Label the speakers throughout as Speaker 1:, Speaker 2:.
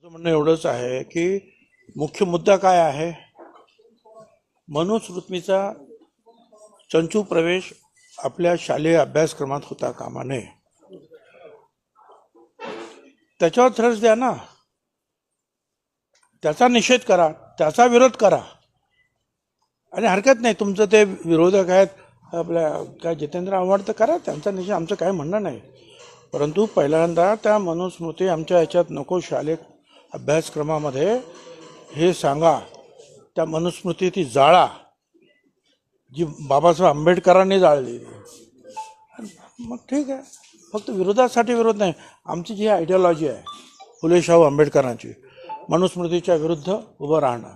Speaker 1: म्हणणं एवढंच आहे की मुख्य मुद्दा काय आहे, मनुस्मृतीचा चंचू प्रवेश आपल्या शालेय अभ्यासक्रमात होता कामा नये. त्याच्यावर थ्रस द्या ना, त्याचा निषेध करा, त्याचा विरोध करा. आणि हरकत नाही, तुमचं ते विरोधक आहेत आपल्या काय जितेंद्र आव्हाड तर करा, त्यांचा निषेध, आमचं काय म्हणणं नाही. परंतु पहिल्यांदा त्या मनुस्मृती आमच्या याच्यात नको, शालेय अभ्यासक्रमामध्ये हे सांगा, त्या मनुस्मृती ती जाळा जी बाबासाहेब आंबेडकरांनी जाळली. मग ठीक आहे, फक्त विरोधासाठी विरोध नाही. आमची जी आयडिओलॉजी आहे फुले शाहू आंबेडकरांची, मनुस्मृतीच्या विरुद्ध उभं राहणं,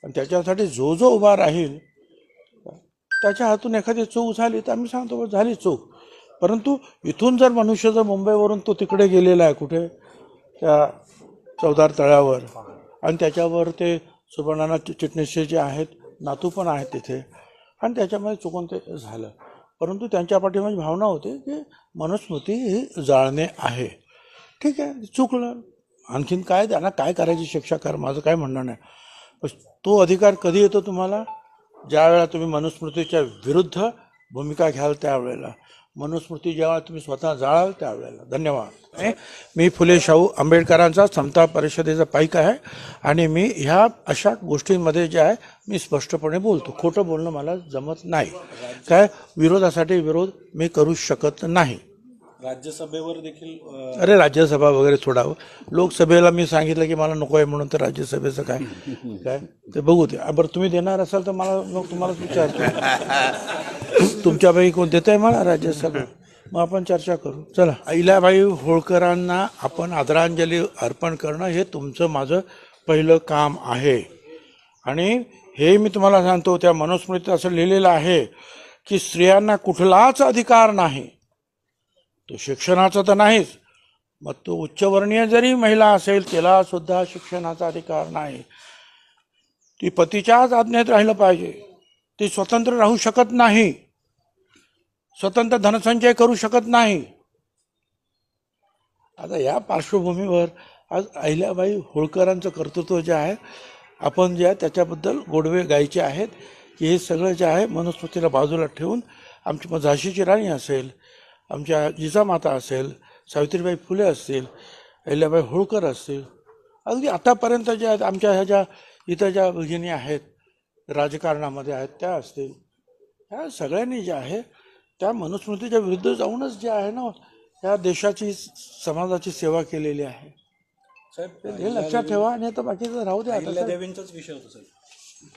Speaker 1: आणि त्याच्यासाठी जो जो उभा राहील त्याच्या हातून एखादी चूक झाली तर आम्ही सांगतो झाली चूक. परंतु इथून जर मनुष्य जर मुंबईवरून तो तिकडे गेलेला आहे कुठे त्या चौदार तळ्यावर, आणि त्याच्यावर ते सुवर्णनाथ चिटणीसचे जे आहेत नातू पण आहेत तिथे, आणि त्याच्यामध्ये चुकून ते झालं. परंतु त्यांच्या पाठीमागे भावना होती की मनुस्मृती ही जाळणे आहे. ठीक आहे, चुकलं, आणखीन काय, त्यांना काय करायची शिक्षा कर, माझं काय म्हणणं नाही. तो अधिकार कधी येतो तुम्हाला, ज्या वेळेला तुम्ही मनुस्मृतीच्या विरुद्ध भूमिका घ्याल, त्यावेळेला. मनुस्मृती जेव्हा तुम्ही स्वतः जाळाल त्यावेळेला. धन्यवाद. मी फुले शाहू आंबेडकरांचा समता परिषदेचा पाईक आहे, आणि मी ह्या अशा गोष्टींमध्ये जे आहे मी स्पष्टपणे बोलतो. खोटं बोलणं मला जमत नाही. काय विरोधासाठी विरोध मी करू शकत नाही.
Speaker 2: राज्यसभेवर देखील
Speaker 1: अरे राज्यसभा वगैरे सोडावं, लोकसभेला मी सांगितलं की मला नको आहे म्हणून, तर राज्यसभेचं काय काय ते बघू ते. बरं, तुम्ही देणार असाल तर मला मग तुम्हालाच विचारतो, तुमच्यापैकी कोण देत आहे मला राज्यसभा, मग आपण चर्चा करू. चला, अहिल्याबाई होळकरांना आपण आदरांजली अर्पण करणं हे तुमचं माझं पहिलं काम आहे. आणि हे मी तुम्हाला सांगतो, त्या मनुस्मृतीत असं लिहिलेलं आहे की स्त्रियांना कुठलाच अधिकार नाही, तो शिक्षणाचा तर नाहीच, मग तो उच्चवर्णीय जरी महिला असेल त्याला सुद्धा शिक्षणाचा अधिकार नाही. ती पतीच्याच आज्ञेत राहिलं पाहिजे, ती स्वतंत्र राहू शकत नाही, स्वतंत्र धनसंचय करू शकत नाही. आता या पार्श्वभूमीवर आज अहिल्याबाई होळकरांचं कर्तृत्व जे आहे, आपण जे आहे त्याच्याबद्दल गोडवे गायचे आहेत की हे सगळं जे आहे मनुस्मृतीला बाजूला ठेवून आमची मग झाशीची राणी असेल, आमच्या जिजामाता असेल, सावित्रीबाई फुले असतील, अहिल्याबाई होळकर असतील, अगदी आतापर्यंत ज्या आहेत आमच्या ह्या ज्या इथं ज्या भगिनी आहेत राजकारणामध्ये आहेत त्या असतील, ह्या सगळ्यांनी जे आहे त्या मनुस्मृतीच्या विरुद्ध जाऊनच जे आहे ना या देशाची समाजाची सेवा केलेली आहे.
Speaker 2: साहेब
Speaker 1: हे लक्षात ठेवा, आणि आता बाकीचं राहू द्या.
Speaker 2: अहिल्यादेवींचाच विषय होता साहेब.